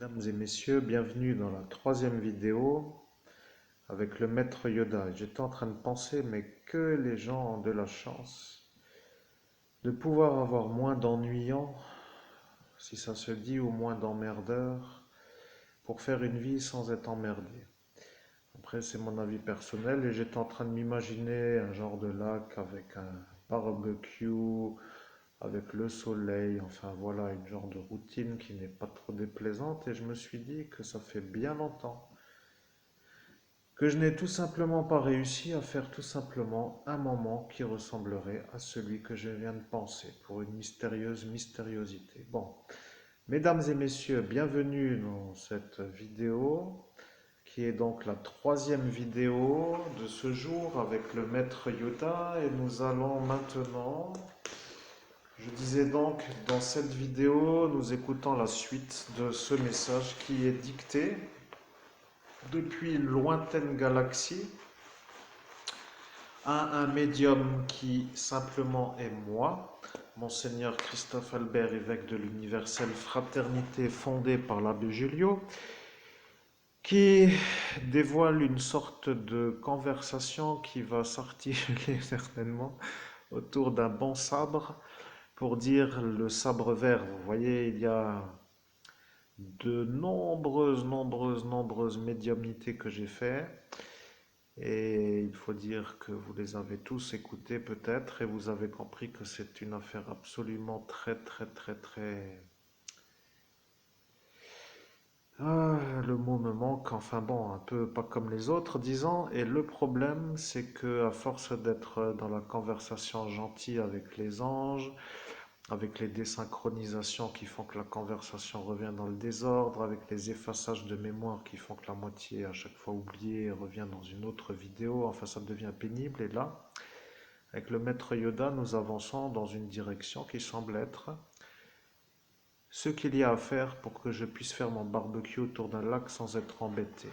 Mesdames et messieurs, bienvenue dans la troisième vidéo avec le maître Yoda. J'étais en train de penser, mais que les gens ont de la chance de pouvoir avoir moins d'ennuyants, si ça se dit, ou moins d'emmerdeurs, pour faire une vie sans être emmerdé. Après, c'est mon avis personnel et j'étais en train de m'imaginer un genre de lac avec un barbecue, avec le soleil, enfin voilà, une genre de routine qui n'est pas trop déplaisante et je me suis dit que ça fait bien longtemps que je n'ai tout simplement pas réussi à faire tout simplement un moment qui ressemblerait à celui que je viens de penser, pour une mystérieuse mystériosité. Bon, mesdames et messieurs, bienvenue dans cette vidéo, qui est donc la troisième vidéo de ce jour avec le maître Yoda, et nous allons maintenant, je disais donc, dans cette vidéo, nous écoutons la suite de ce message qui est dicté depuis une lointaine galaxie à un médium qui simplement est moi, Monseigneur Christophe Albert, évêque de l'Universelle Fraternité fondée par l'abbé Julio, qui dévoile une sorte de conversation qui va s'articuler certainement autour d'un bon sabre, pour dire le sabre vert. Vous voyez, il y a de nombreuses médiumnités que j'ai fait. Et il faut dire que vous les avez tous écoutés peut-être et vous avez compris que c'est une affaire absolument très... le mot me manque, enfin bon, un peu pas comme les autres, disons. Et le problème, c'est que à force d'être dans la conversation gentille avec les anges, avec les désynchronisations qui font que la conversation revient dans le désordre, avec les effaçages de mémoire qui font que la moitié à chaque fois oubliée revient dans une autre vidéo, enfin ça devient pénible. Et là, avec le maître Yoda, nous avançons dans une direction qui semble être ce qu'il y a à faire pour que je puisse faire mon barbecue autour d'un lac sans être embêté.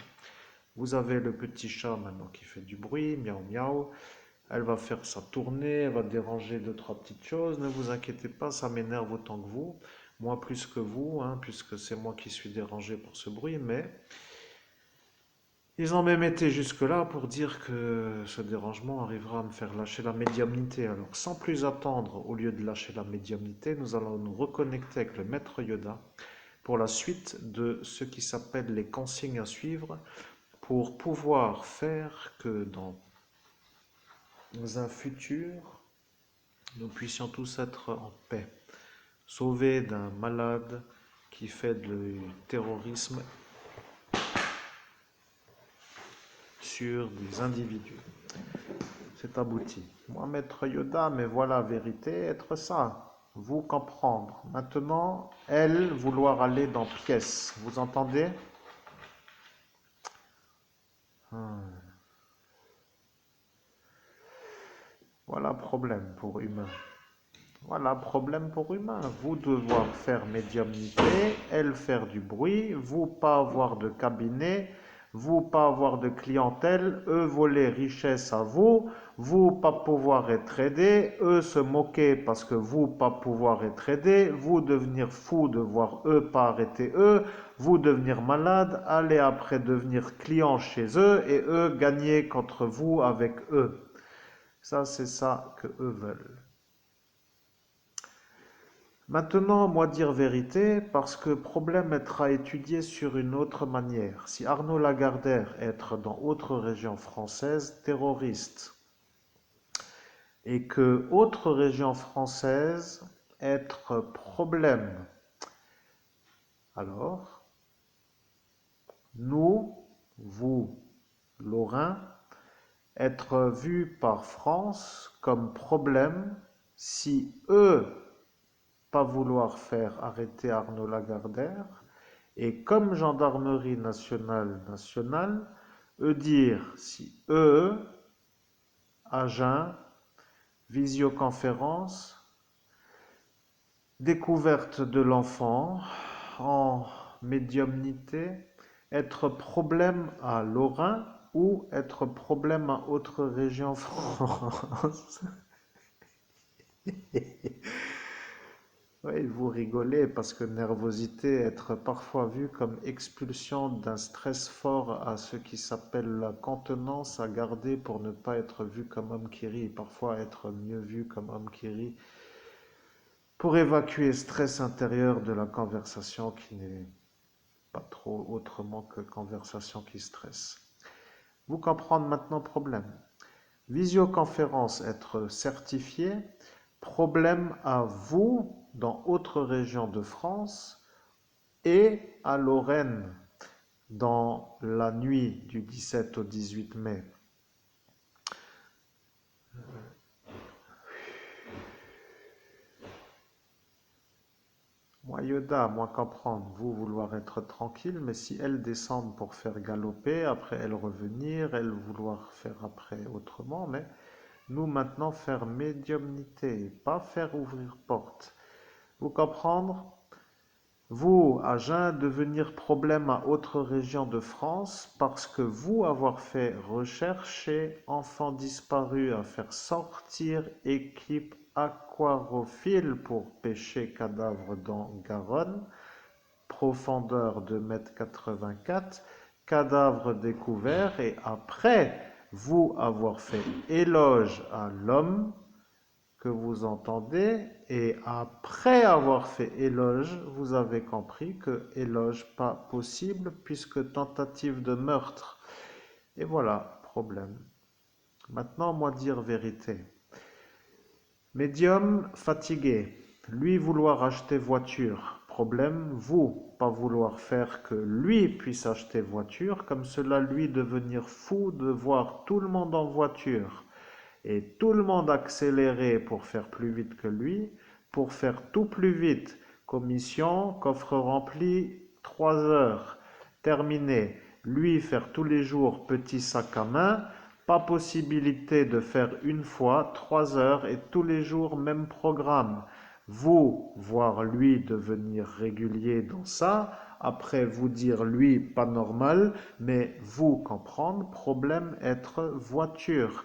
Vous avez le petit chat maintenant qui fait du bruit, miaou miaou. Elle va faire sa tournée, elle va déranger deux, trois petites choses. Ne vous inquiétez pas, ça m'énerve autant que vous. Moi plus que vous, hein, puisque c'est moi qui suis dérangé pour ce bruit. Mais ils ont même été jusque-là pour dire que ce dérangement arrivera à me faire lâcher la médiumnité. Alors sans plus attendre, au lieu de lâcher la médiumnité, nous allons nous reconnecter avec le maître Yoda pour la suite de ce qui s'appelle les consignes à suivre pour pouvoir faire que dans un futur, nous puissions tous être en paix, sauvés d'un malade qui fait du terrorisme sur des individus. C'est abouti. Moi, maître Yoda, mais voilà la vérité, être ça, vous comprendre. Maintenant, elle, vouloir aller dans pièce. Vous entendez? Voilà problème pour humain. Voilà, problème pour humain. Vous devoir faire médiumnité, elle faire du bruit, vous pas avoir de cabinet, vous pas avoir de clientèle, eux voler richesse à vous, vous pas pouvoir être aidé, eux se moquer parce que vous pas pouvoir être aidé, vous devenir fou de voir eux pas arrêter eux, vous devenir malade, aller après devenir client chez eux et eux gagner contre vous avec eux. Ça, c'est ça que eux veulent. Maintenant, moi dire vérité, parce que problème être à étudier sur une autre manière. Si Arnaud Lagardère être dans autre région française terroriste, et que autre région française être problème, alors nous, vous, Lorrain, être vu par France comme problème si eux pas vouloir faire arrêter Arnaud Lagardère, et comme gendarmerie nationale, eux dire si eux, à jeun, visioconférence, découverte de l'enfant en médiumnité, être problème à Lorrain ou être problème à autre région France. Oui, vous rigolez parce que nervosité, être parfois vu comme expulsion d'un stress fort à ce qui s'appelle la contenance à garder pour ne pas être vu comme homme qui rit, parfois être mieux vu comme homme qui rit, pour évacuer stress intérieur de la conversation qui n'est pas trop autrement que conversation qui stresse. Vous comprenez maintenant problème. Visioconférence, être certifié. Problème à vous dans autre région de France et à Lorraine dans la nuit du 17 au 18 mai. Moi, Yoda, moi comprendre, vous vouloir être tranquille, mais si elles descendent pour faire galoper, après elles revenir, elles vouloir faire après autrement, mais nous maintenant faire médiumnité, pas faire ouvrir porte. Vous comprendre? Vous, à jeun, devenir problème à autre région de France parce que vous avoir fait rechercher enfant disparu à faire sortir équipe aquarophile pour pêcher cadavre dans Garonne, profondeur de 1,84 m, cadavre découvert et après vous avoir fait éloge à l'homme que vous entendez et après avoir fait éloge, vous avez compris que éloge pas possible puisque tentative de meurtre. Et voilà, problème. Maintenant, moi dire vérité. Médium fatigué, lui vouloir acheter voiture. Problème, vous pas vouloir faire que lui puisse acheter voiture, comme cela lui devenir fou de voir tout le monde en voiture et tout le monde accélérer pour faire plus vite que lui, pour faire tout plus vite. Commission, coffre rempli, 3 heures, terminé. Lui faire tous les jours petit sac à main, pas possibilité de faire une fois, 3 heures et tous les jours même programme. Vous, voir lui devenir régulier dans ça, après vous dire lui pas normal, mais vous comprendre, problème être voiture.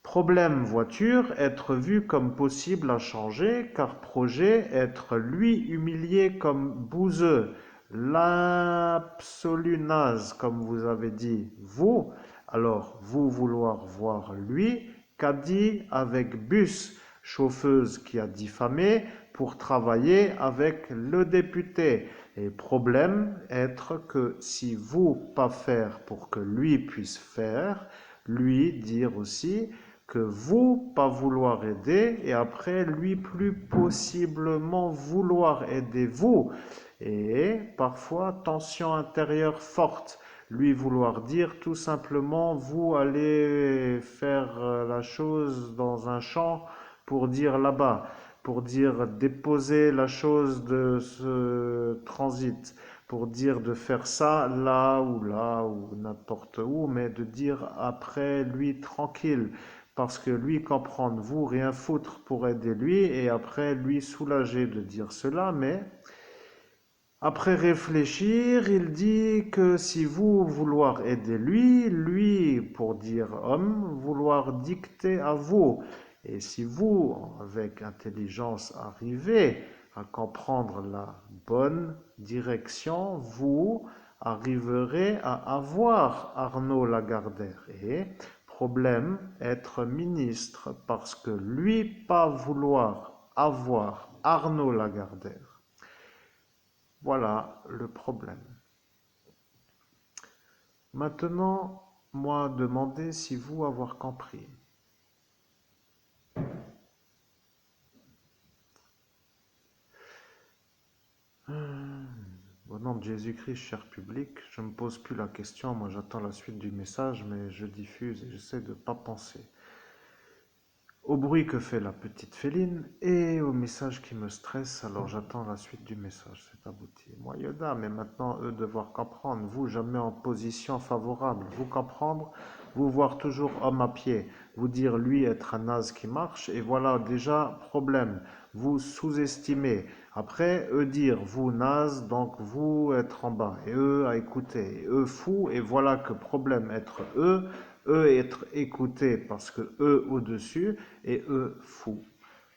Problème voiture, être vu comme possible à changer, car projet, être lui humilié comme bouseux, l'absolu naze, comme vous avez dit, vous, alors vous vouloir voir lui, caddie avec bus, chauffeuse qui a diffamé pour travailler avec le député. Et problème, être que si vous pas faire pour que lui puisse faire, lui dire aussi que vous pas vouloir aider et après lui plus possiblement vouloir aider vous et parfois tension intérieure forte lui vouloir dire tout simplement vous allez faire la chose dans un champ pour dire là-bas pour dire déposer la chose de ce transit pour dire de faire ça là ou n'importe où, mais de dire après lui tranquille, parce que lui comprendre, vous rien foutre pour aider lui, et après lui soulager de dire cela, mais après réfléchir, il dit que si vous vouloir aider lui, lui pour dire homme, vouloir dicter à vous, et si vous, avec intelligence, arrivez à comprendre la bonne direction, vous arriverez à avoir Arnaud Lagardère. Et problème, être ministre, parce que lui pas vouloir avoir Arnaud Lagardère. Voilà le problème. Maintenant, moi demander si vous avoir compris. Au nom de Jésus-Christ, cher public, je ne me pose plus la question, moi j'attends la suite du message, mais je diffuse et j'essaie de ne pas penser au bruit que fait la petite féline et au message qui me stresse, alors j'attends la suite du message, c'est abouti. Moi Yoda, mais maintenant eux devoir comprendre, vous jamais en position favorable, vous comprendre, vous voir toujours homme à pied, vous dire lui être un naze qui marche, et voilà déjà problème, vous sous-estimez. Après, eux dire vous naze, donc vous être en bas, et eux à écouter, et eux fous, et voilà que problème être eux être écoutés parce que eux au-dessus et eux fous.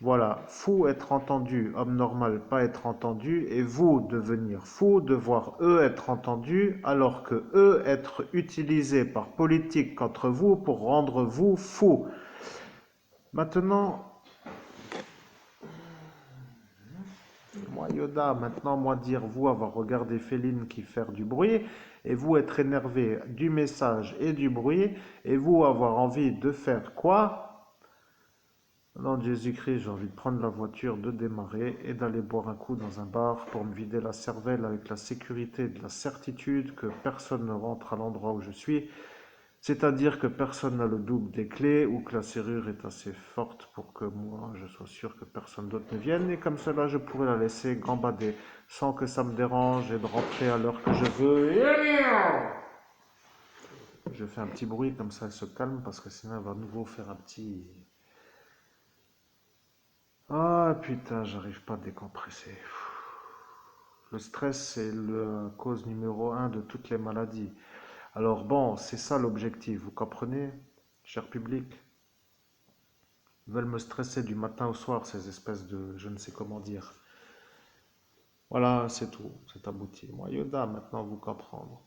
Voilà, fou être entendu, homme normal pas être entendu, et vous devenir fou de voir eux être entendus, alors que eux être utilisés par politique contre vous pour rendre vous fou. Maintenant, moi Yoda, maintenant moi dire vous avoir regardé Féline qui faire du bruit, et vous être énervé du message et du bruit, et vous avoir envie de faire quoi? Au nom de Jésus-Christ, j'ai envie de prendre la voiture, de démarrer et d'aller boire un coup dans un bar pour me vider la cervelle avec la sécurité et de la certitude que personne ne rentre à l'endroit où je suis, c'est-à-dire que personne n'a le double des clés ou que la serrure est assez forte pour que moi je sois sûr que personne d'autre ne vienne, et comme cela je pourrais la laisser gambader sans que ça me dérange et de rentrer à l'heure que je veux. Je fais un petit bruit comme ça elle se calme parce que sinon elle va à nouveau faire un petit... Ah putain, j'arrive pas à décompresser. Le stress, c'est la cause numéro un de toutes les maladies. Alors bon, c'est ça l'objectif, vous comprenez, cher public? Ils veulent me stresser du matin au soir, ces espèces de... je ne sais comment dire. Voilà, c'est tout, c'est abouti. Moi, Yoda, maintenant vous comprendre.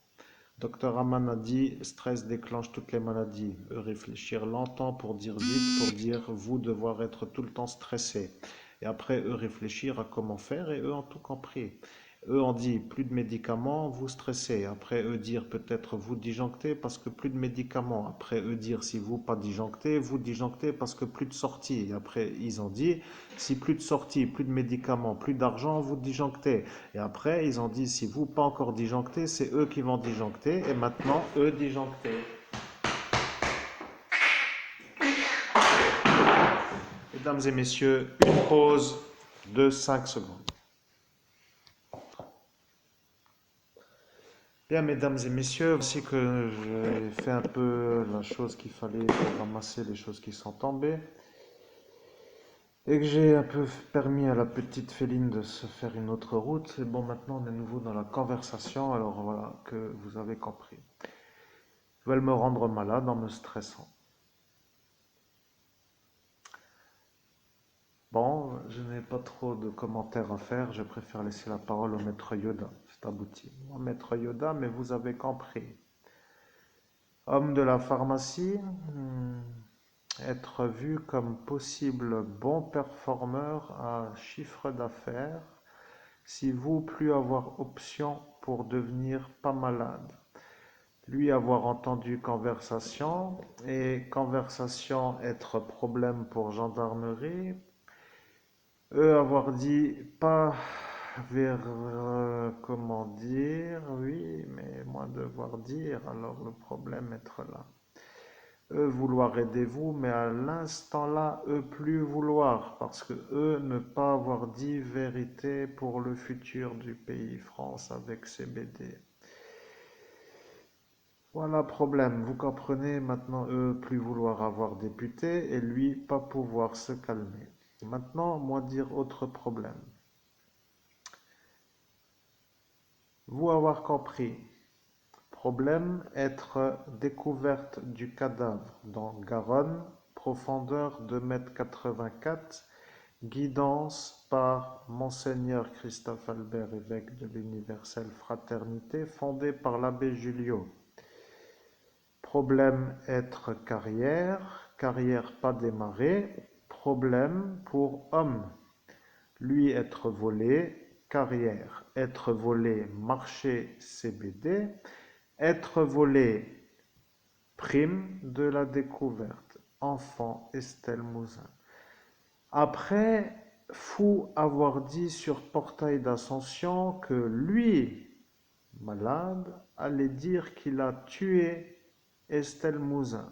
Docteur Aman a dit, stress déclenche toutes les maladies. Réfléchir longtemps pour dire vite, pour dire vous devoir être tout le temps stressé. Et après, réfléchir à comment faire et eux ont tout compris. Eux ont dit plus de médicaments, vous stressez. Après, eux dire peut-être vous disjonctez parce que plus de médicaments. Après, eux dire si vous pas disjonctez, vous disjonctez parce que plus de sorties. Et après, ils ont dit si plus de sorties, plus de médicaments, plus d'argent, vous disjonctez. Et après, ils ont dit, si vous pas encore disjoncté, c'est eux qui vont disjoncter. Et maintenant, eux disjoncter. Mesdames et messieurs, une pause de 5 secondes. Bien, mesdames et messieurs, voici que j'ai fait un peu la chose qu'il fallait pour ramasser les choses qui sont tombées. Et que j'ai un peu permis à la petite Féline de se faire une autre route. Et bon, maintenant on est nouveau dans la conversation, alors voilà, que vous avez compris. Ils veulent me rendre malade en me stressant. Bon, je n'ai pas trop de commentaires à faire, je préfère laisser la parole au maître Yoda. C'est abouti. Moi, maître Yoda, mais vous avez compris. Homme de la pharmacie, être vu comme possible bon performeur à chiffre d'affaires, si vous plus avoir option pour devenir pas malade. Lui avoir entendu conversation, et conversation être problème pour gendarmerie, eux avoir dit pas vers, comment dire, oui, mais moi devoir dire, alors le problème être là. Eux vouloir aider vous, mais à l'instant là, eux plus vouloir, parce que eux ne pas avoir dit vérité pour le futur du pays France avec CBD. Voilà problème, vous comprenez, maintenant eux plus vouloir avoir député et lui pas pouvoir se calmer. Maintenant, moi dire autre problème. Vous avoir compris. Problème être découverte du cadavre dans Garonne, profondeur 2,84 m, guidance par Monseigneur Christophe Albert, évêque de l'Universelle Fraternité, fondé par l'abbé Julio. Problème être carrière, carrière pas démarrée, problème pour homme. Lui être volé, carrière, être volé, marché CBD, être volé, prime de la découverte, enfant Estelle Mouzin. Après, fou avoir dit sur Portail d'Ascension que lui, malade, allait dire qu'il a tué Estelle Mouzin.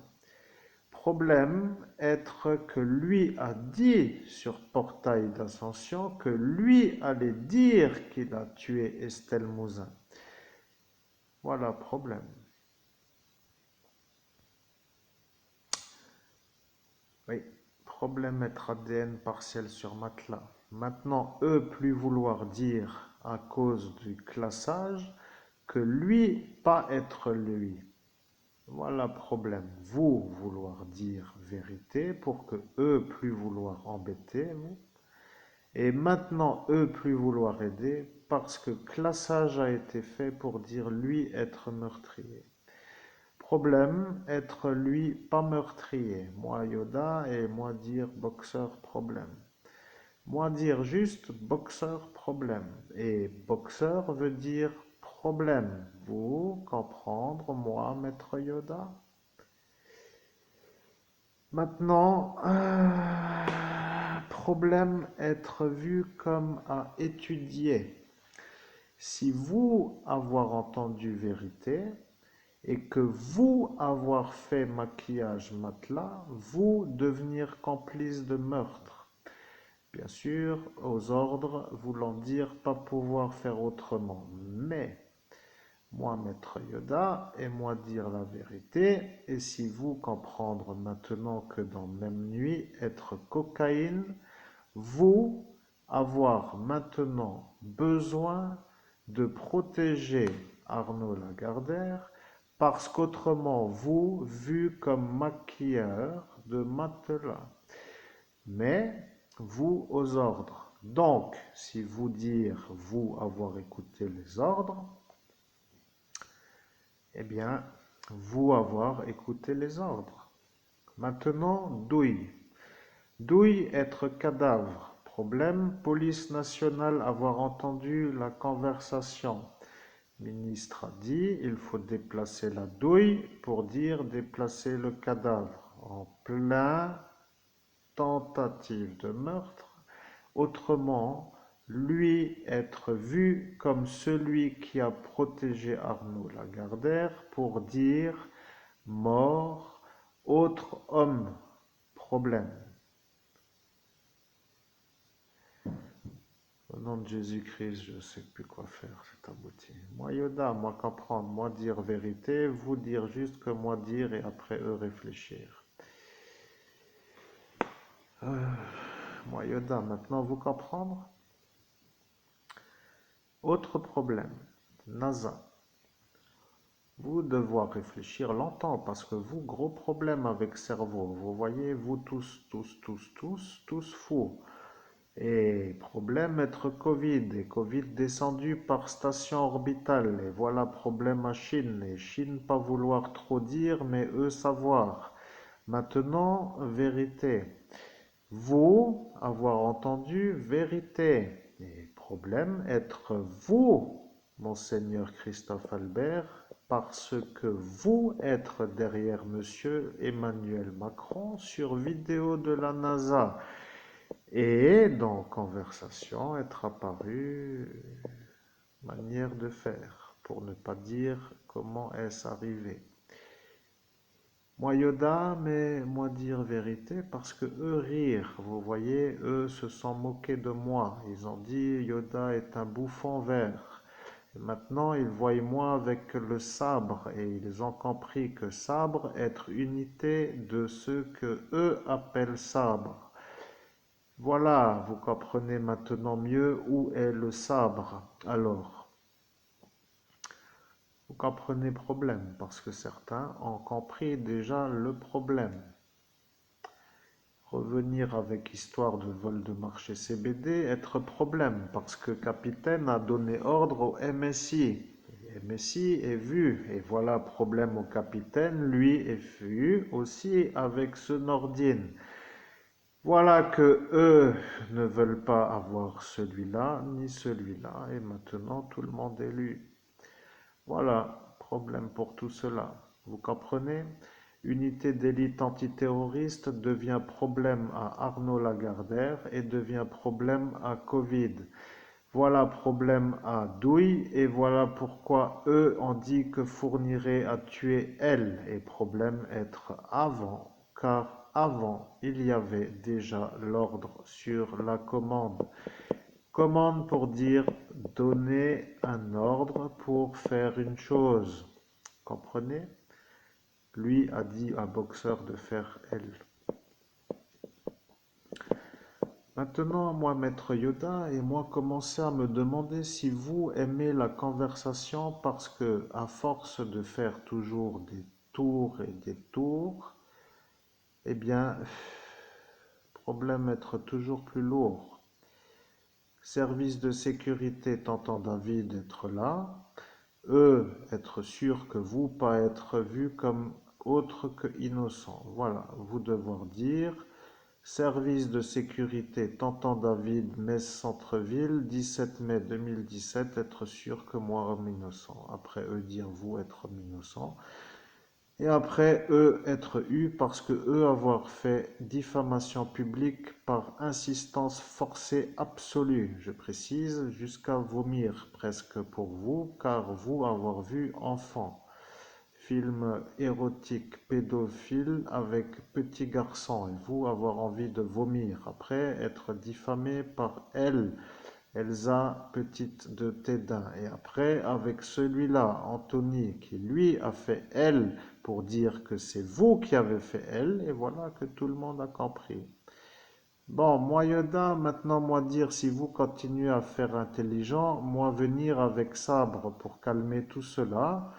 Problème être que lui a dit sur Portail d'Ascension que lui allait dire qu'il a tué Estelle Mouzin. Voilà, problème. Oui, problème être ADN partiel sur matelas. Maintenant, eux plus vouloir dire à cause du classage que lui pas être lui. Voilà problème. Vous vouloir dire vérité pour que eux plus vouloir embêter vous. Et maintenant eux plus vouloir aider parce que classage a été fait pour dire lui être meurtrier. Problème, être lui pas meurtrier. Moi Yoda et moi dire boxeur problème. Moi dire juste boxeur problème. Et boxeur veut dire problème. Vous comprendre, moi maître Yoda? Maintenant, problème être vu comme à étudier. Si vous avoir entendu vérité et que vous avoir fait maquillage matelas, vous devenir complice de meurtre. Bien sûr, aux ordres voulant dire pas pouvoir faire autrement. Mais moi, maître Yoda, et moi dire la vérité, et si vous comprendre maintenant que dans même nuit, être cocaïne, vous avoir maintenant besoin de protéger Arnaud Lagardère, parce qu'autrement vous, vu comme maquilleur de matelas. Mais vous aux ordres. Donc, si vous dire vous avoir écouté les ordres, eh bien, vous avoir écouté les ordres. Maintenant, douille. Douille, être cadavre. Problème, police nationale avoir entendu la conversation. Ministre a dit, il faut déplacer la douille pour dire déplacer le cadavre. En plein tentative de meurtre. Autrement, lui être vu comme celui qui a protégé Arnaud Lagardère pour dire mort, autre homme, problème. Au nom de Jésus-Christ, je ne sais plus quoi faire, c'est abouti. Moi Yoda, moi comprendre, moi dire vérité, vous dire juste que moi dire et après eux réfléchir. Moi Yoda, maintenant vous comprendre? Autre problème, NASA. Vous devoir réfléchir longtemps parce que vous, gros problème avec cerveau. Vous voyez, vous tous fous. Et problème être Covid. Et Covid descendu par station orbitale. Et voilà problème à Chine. Et Chine pas vouloir trop dire, mais eux savoir. Maintenant, vérité. Vous avoir entendu vérité. Et problème être vous, Monseigneur Christophe Albert, parce que vous être derrière Monsieur Emmanuel Macron sur vidéo de la NASA. Et dans conversation être apparu manière de faire, pour ne pas dire comment est-ce arrivé. Moi Yoda, mais moi dire vérité parce que eux rire, vous voyez, eux se sont moqués de moi. Ils ont dit Yoda est un bouffon vert. Et maintenant ils voient moi avec le sabre et ils ont compris que sabre est unité de ce que eux appellent sabre. Voilà, vous comprenez maintenant mieux où est le sabre. Alors, vous comprenez problème parce que certains ont compris déjà le problème. Revenir avec histoire de vol de marché CBD, être problème parce que capitaine a donné ordre au MSI. MSI est vu et voilà problème au capitaine, lui est vu aussi avec ce Nordine. Voilà que eux ne veulent pas avoir celui-là ni celui-là et maintenant tout le monde est lu. Voilà, problème pour tout cela. Vous comprenez? Unité d'élite antiterroriste devient problème à Arnaud Lagardère et devient problème à Covid. Voilà problème à Douille et voilà pourquoi eux ont dit que Fourniret a tué elle et problème être avant car avant il y avait déjà l'ordre sur la commande. Commande pour dire donner un ordre pour faire une chose. Comprenez? Lui a dit à boxeur de faire elle. Maintenant, moi, maître Yoda, et moi commencer à me demander si vous aimez la conversation parce que, à force de faire toujours des tours et des tours, eh bien, problème être toujours plus lourd. Service de sécurité tentant David être là, eux être sûrs que vous, pas être vus comme autre que innocent. Voilà, vous devoir dire, service de sécurité tentant David, Metz Centre-Ville, 17 mai 2017, être sûr que moi homme innocent. Après eux dire vous être homme innocent. Et après, eux être eus parce que eux avoir fait diffamation publique par insistance forcée absolue, je précise, jusqu'à vomir presque pour vous, car vous avoir vu enfant. Film érotique pédophile avec petit garçon et vous avoir envie de vomir. Après, être diffamé par elle, Elsa, petite de Tédin. Et après, avec celui-là, Anthony, qui lui a fait elle pour dire que c'est vous qui avez fait elle. Et voilà que tout le monde a compris. Bon, moi Yoda, maintenant moi dire si vous continuez à faire intelligent, moi venir avec sabre pour calmer tout cela.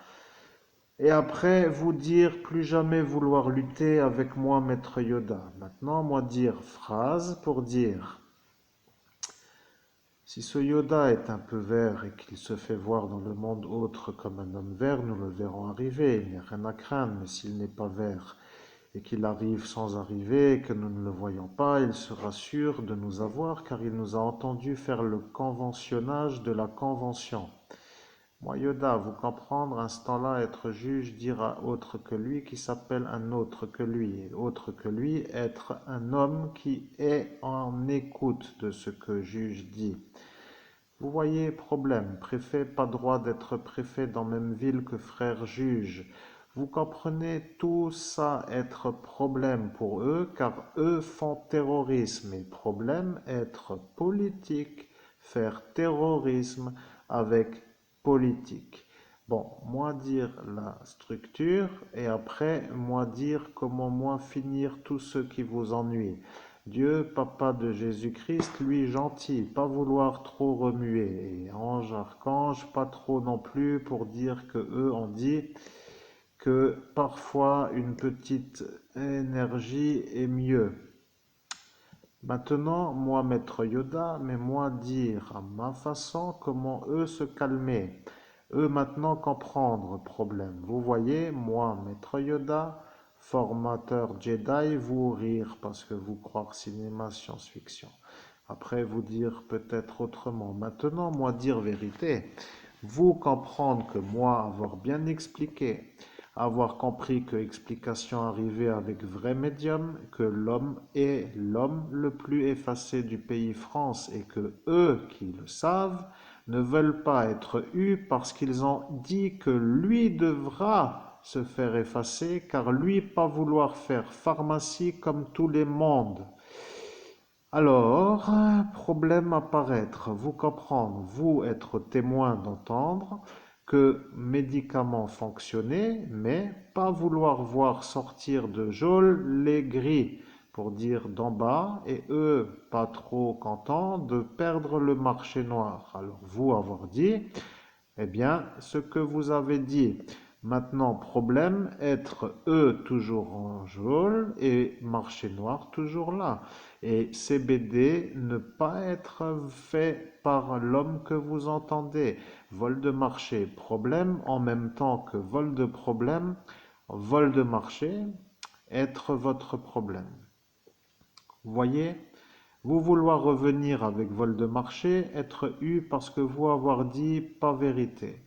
Et après vous dire plus jamais vouloir lutter avec moi, maître Yoda. Maintenant moi dire phrase pour dire si ce Yoda est un peu vert et qu'il se fait voir dans le monde autre comme un homme vert, nous le verrons arriver, il n'y a rien à craindre, mais s'il n'est pas vert et qu'il arrive sans arriver et que nous ne le voyons pas, il sera sûr de nous avoir car il nous a entendu faire le conventionnage de la convention. Moi, Yoda, vous comprendre, instant-là, être juge, dire à autre que lui qui s'appelle un autre que lui, et autre que lui, être un homme qui est en écoute de ce que juge dit. Vous voyez, problème, préfet pas droit d'être préfet dans même ville que frère juge. Vous comprenez tout ça être problème pour eux, car eux font terrorisme, et problème être politique, faire terrorisme avec politique. Bon, moi dire la structure et après moi dire comment moi finir tout ce qui vous ennuie. Dieu, papa de Jésus-Christ, lui gentil, pas vouloir trop remuer. Et ange, archange, pas trop non plus pour dire que eux ont dit que parfois une petite énergie est mieux. Maintenant, moi, maître Yoda, mais moi dire à ma façon comment eux se calmer. Eux maintenant comprendre problème. Vous voyez, moi, maître Yoda, formateur Jedi, vous rire parce que vous croire cinéma science-fiction. Après, vous dire peut-être autrement. Maintenant, moi dire vérité. Vous comprendre que moi avoir bien expliqué, avoir compris que explication arrivée avec vrai médium, que l'homme est l'homme le plus effacé du pays France et que eux qui le savent ne veulent pas être eus parce qu'ils ont dit que lui devra se faire effacer car lui pas vouloir faire pharmacie comme tous les mondes. Alors, problème apparaître, vous comprendre, vous être témoin d'entendre que médicaments fonctionnaient, mais pas vouloir voir sortir de geôle les gris, pour dire d'en bas, et eux pas trop contents de perdre le marché noir. Alors vous avoir dit, eh bien, ce que vous avez dit. Maintenant, problème, être eux toujours en geôle et marché noir toujours là. Et CBD ne pas être fait par l'homme que vous entendez. Vol de marché, problème, en même temps que vol de problème, vol de marché, être votre problème. Vous voyez? Vous vouloir revenir avec vol de marché, être eu parce que vous avoir dit pas vérité.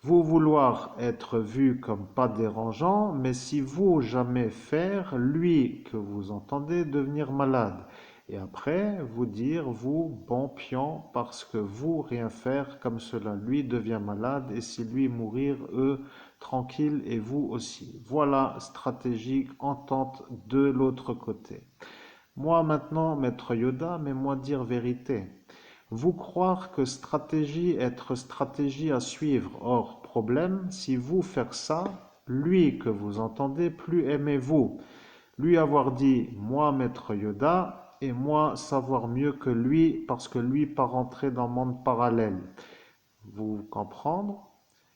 Vous vouloir être vu comme pas dérangeant, mais si vous jamais faire, lui que vous entendez devenir malade. Et après, vous dire, vous, bon pion, parce que vous rien faire comme cela, lui devient malade, et si lui mourir, eux, tranquille, et vous aussi. Voilà, stratégie, entente de l'autre côté. Moi maintenant, maître Yoda, mais moi dire vérité. Vous croire que stratégie être stratégie à suivre. Or, problème, si vous faire ça, lui que vous entendez, plus aimez-vous. Lui avoir dit, moi maître Yoda, et moi savoir mieux que lui, parce que lui pas rentrer dans le monde parallèle. Vous comprendre?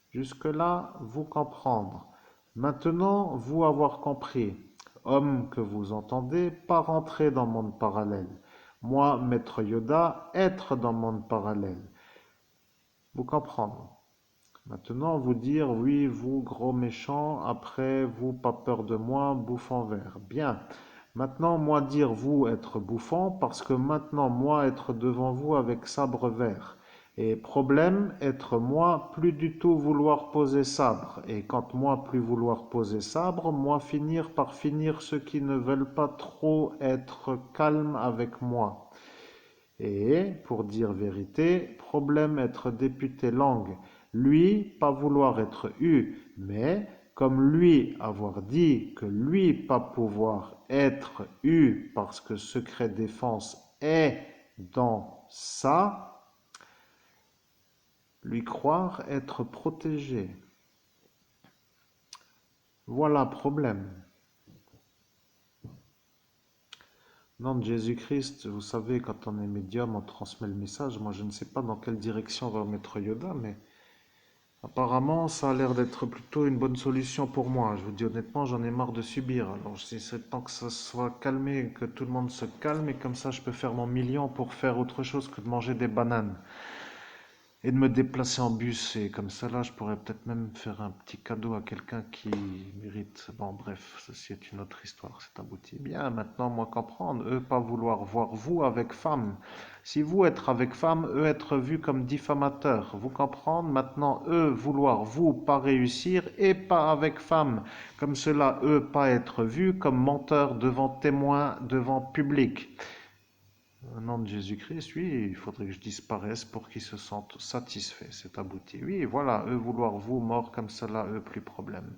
Jusque-là, vous comprendre. Maintenant, vous avoir compris, homme que vous entendez, pas rentrer dans le monde parallèle. Moi, maître Yoda, être dans le monde parallèle. Vous comprendre. Maintenant, vous dire, oui, vous, gros méchant, après, vous, pas peur de moi, bouffon vert. Bien. Maintenant, moi, dire, vous, être bouffon, parce que maintenant, moi, être devant vous avec sabre vert. Et problème, être moi, plus du tout vouloir poser sabre. Et quand moi, plus vouloir poser sabre, moi, finir par finir ceux qui ne veulent pas trop être calmes avec moi. Et, pour dire vérité, problème être député langue. Lui, pas vouloir être eu, mais comme lui avoir dit que lui pas pouvoir être eu parce que secret défense est dans ça, lui croire être protégé. Voilà problème. Nom de Jésus-Christ, vous savez, quand on est médium, on transmet le message. Moi, je ne sais pas dans quelle direction va Maître Yoda, mais apparemment, ça a l'air d'être plutôt une bonne solution pour moi. Je vous dis honnêtement, j'en ai marre de subir. Alors, c'est temps que ça soit calmé, que tout le monde se calme, et comme ça, je peux faire mon million pour faire autre chose que de manger des bananes et de me déplacer en bus. Et comme ça, là, je pourrais peut-être même faire un petit cadeau à quelqu'un qui mérite. Bon, bref, ceci est une autre histoire, c'est abouti. Bien, maintenant, moi, comprendre, eux, pas vouloir voir vous avec femme. Si vous être avec femme, eux, être vus comme diffamateurs. Vous comprendre, maintenant, eux, vouloir vous pas réussir et pas avec femme. Comme cela, eux, pas être vus comme menteurs devant témoins, devant public. Au nom de Jésus-Christ, oui, il faudrait que je disparaisse pour qu'ils se sentent satisfaits, c'est abouti. Oui, voilà, eux vouloir vous mort comme cela, eux plus problème.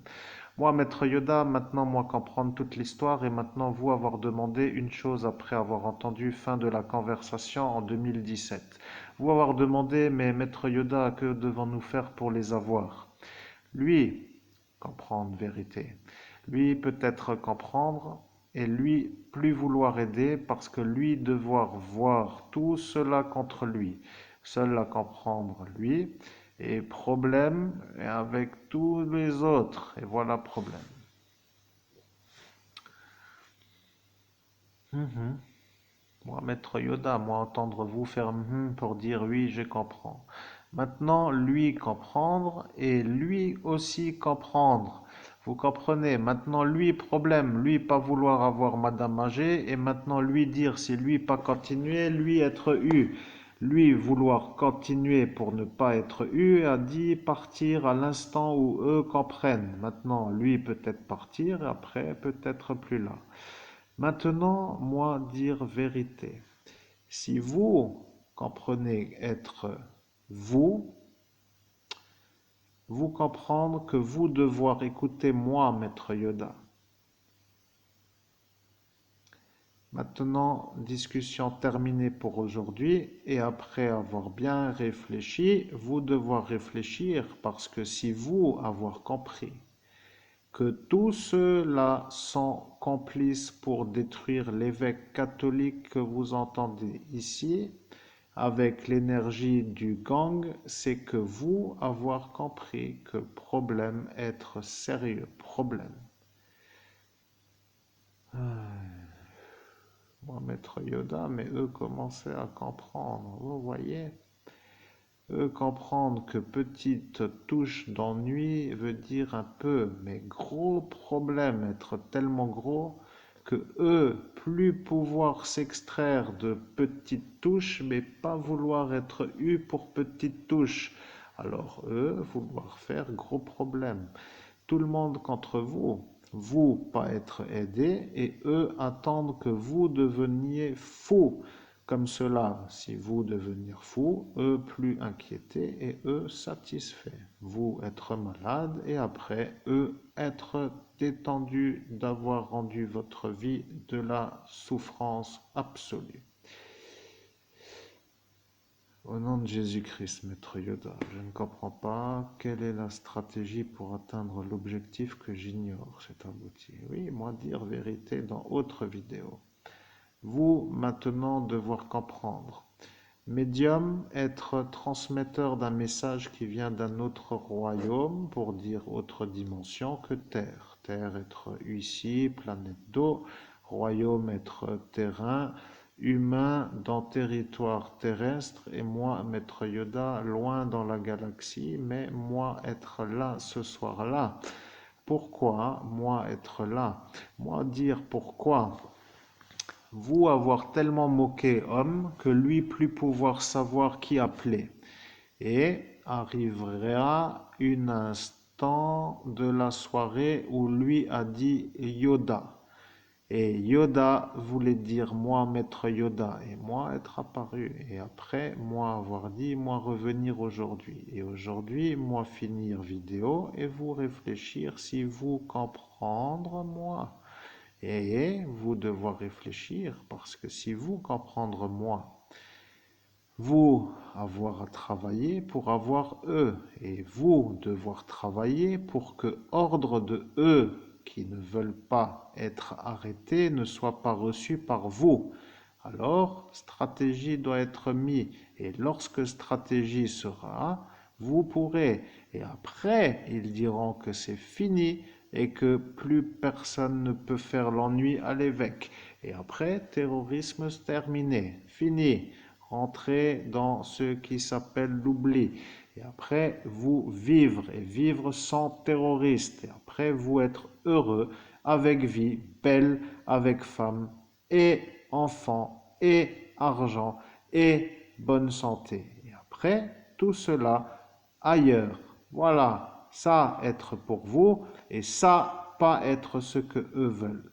Moi, maître Yoda, maintenant moi comprendre toute l'histoire et maintenant vous avoir demandé une chose après avoir entendu fin de la conversation en 2017. Vous avoir demandé, mais maître Yoda, que devons-nous faire pour les avoir? Lui, comprendre vérité. Lui peut-être comprendre et lui plus vouloir aider parce que lui devoir voir tout cela contre lui. Seul à comprendre lui et problème avec tous les autres. Et voilà problème. Mhm. Moi, maître Yoda, moi, entendre vous faire pour dire oui, je comprends. Maintenant, lui comprendre et lui aussi comprendre. Vous comprenez? Maintenant, lui, problème, lui pas vouloir avoir Madame Magé et maintenant lui dire si lui pas continuer, lui être eu. Lui vouloir continuer pour ne pas être eu a dit partir à l'instant où eux comprennent. Maintenant, lui peut-être partir, après peut-être plus là. Maintenant, moi dire vérité. Si vous comprenez être vous, vous comprendre que vous devoir écouter moi, maître Yoda. Maintenant, discussion terminée pour aujourd'hui et après avoir bien réfléchi, vous devoir réfléchir parce que si vous avoir compris que tous ceux-là sont complices pour détruire l'évêque catholique que vous entendez ici, avec l'énergie du gang, c'est que vous avoir compris que problème être sérieux, problème. Moi, maître Yoda, mais eux commençaient à comprendre, vous voyez? Eux comprendre que petite touche d'ennui veut dire un peu, mais gros problème, être tellement gros que eux, plus pouvoir s'extraire de petites touches, mais pas vouloir être eu pour petites touches. Alors eux, vouloir faire gros problème. Tout le monde contre vous, vous pas être aidé et eux attendent que vous deveniez fous. Comme cela, si vous devenir fou, eux plus inquiétés et eux satisfaits. Vous être malade et après eux être détendus d'avoir rendu votre vie de la souffrance absolue. Au nom de Jésus-Christ, maître Yoda, je ne comprends pas quelle est la stratégie pour atteindre l'objectif que j'ignore, c'est abouti. Oui, moi dire vérité dans autre vidéo. Vous, maintenant, devoir comprendre. Médium, être transmetteur d'un message qui vient d'un autre royaume, pour dire autre dimension que Terre. Terre, être ici, planète d'eau, royaume, être terrain, humain dans territoire terrestre, et moi, Maître Yoda, loin dans la galaxie, mais moi, être là ce soir-là. Pourquoi moi être là? Moi dire pourquoi? Vous avoir tellement moqué homme que lui plus pouvoir savoir qui appeler. Et arrivera un instant de la soirée où lui a dit Yoda. Et Yoda voulait dire moi, maître Yoda, et moi être apparu. Et après, moi avoir dit, moi revenir aujourd'hui. Et aujourd'hui, moi finir vidéo et vous réfléchir si vous comprendre moi. Et vous devoir réfléchir parce que si vous comprendre moi, vous avoir à travailler pour avoir eux, et vous devoir travailler pour que ordre de eux qui ne veulent pas être arrêtés ne soit pas reçu par vous. Alors, stratégie doit être mise, et lorsque stratégie sera, vous pourrez. Et après, ils diront que c'est fini et que plus personne ne peut faire l'ennui à l'évêque. Et après, terrorisme terminé, fini. Rentrez dans ce qui s'appelle l'oubli. Et après, vous vivre et vivre sans terroriste. Et après, vous être heureux avec vie, belle, avec femme et enfants et argent et bonne santé. Et après, tout cela ailleurs. Voilà, ça être pour vous et ça pas être ce que eux veulent.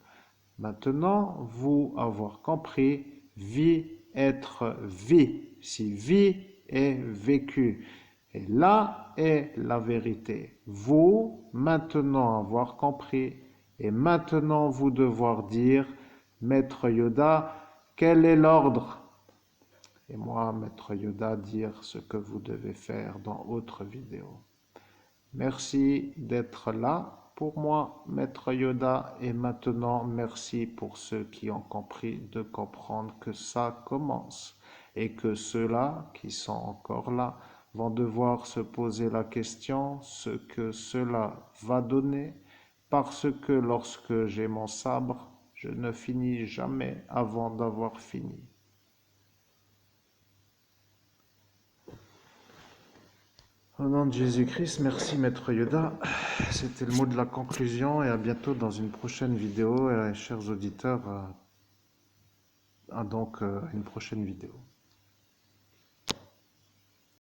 Maintenant, vous avoir compris, vie être vie, si vie est vécue. Et là est la vérité. Vous, maintenant avoir compris, et maintenant vous devoir dire, Maître Yoda, quel est l'ordre? Et moi, Maître Yoda, dire ce que vous devez faire dans autre vidéo. Merci d'être là pour moi, Maître Yoda, et maintenant merci pour ceux qui ont compris de comprendre que ça commence et que ceux-là qui sont encore là vont devoir se poser la question ce que cela va donner parce que lorsque j'ai mon sabre, je ne finis jamais avant d'avoir fini. Au nom de Jésus-Christ, merci Maître Yoda. C'était le mot de la conclusion et à bientôt dans une prochaine vidéo. Et chers auditeurs, à donc une prochaine vidéo.